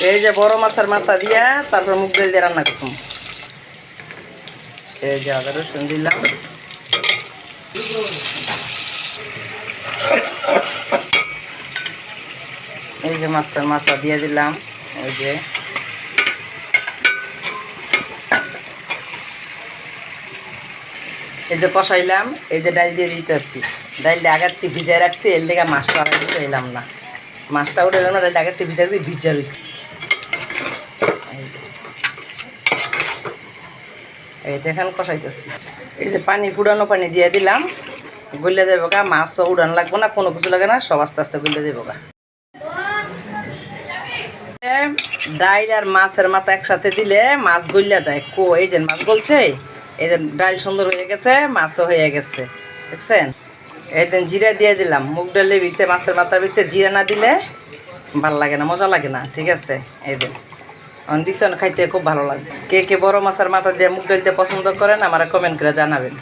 এই যে বড় মাছের মাথা দিয়া তারপর মুগ ডাল দিয়ে রান্না করতাম। এই যে আদা রসুন দিলাম, এই যে মাছের মাথা দিয়ে দিলাম, এই যে কষাইলাম, এই যে ডাল দিয়ে দিতেছি। ডালটা আগের থেকে ভিজাই রাখছি, এর লেগে মাছটা আগে উঠাইলাম না, মাছটা উঠাইলাম না, ডালটা আগের থেকে ভিজা দিয়ে ভিজা রয়েছে। এই যে এখানে কষাইতেছি, এই যে পানি ফুটানো পানি দিয়ে দিলাম, গলে দেবো গা। মাছও উড়ান লাগবো না, কোনো কিছু লাগে না, সব আস্তে আস্তে গলে দেবো গা। ডাইল আর মাছের মাথা একসাথে দিলে মাছ গলিয়া যায়। এই যে মাছ গলছে, এই যে ডাল সুন্দর হয়ে গেছে, মাছও হয়ে গেছে, দেখছেন। এই দিন জিরা দিয়ে দিলাম, মুগ ডালের ভিতরে মাছের মাথার ভিতরে জিরা না দিলে ভাল লাগে না, মজা লাগে না, ঠিক আছে। এই দিন দিছেন, খাইতে খুব ভালো লাগে। কে কে বড় মাছের মাথা দিয়ে মুগ ডাল দিয়ে পছন্দ করেন আমার কমেন্ট করে জানাবেন।